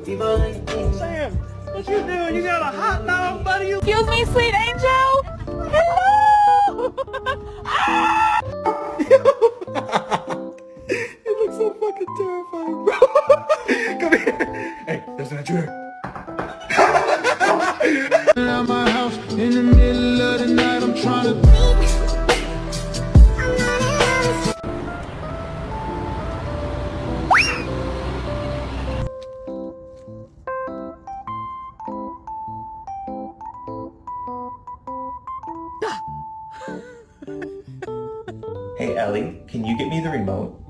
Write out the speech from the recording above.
Sam, what you doing? You got a hot dog, buddy? Excuse me, sweet angel. Hello. You look so fucking terrifying, bro. Come here. Hey, that's not true. At my house in the middle of the night, I'm trying to. Hey Ellie, can you get me the remote?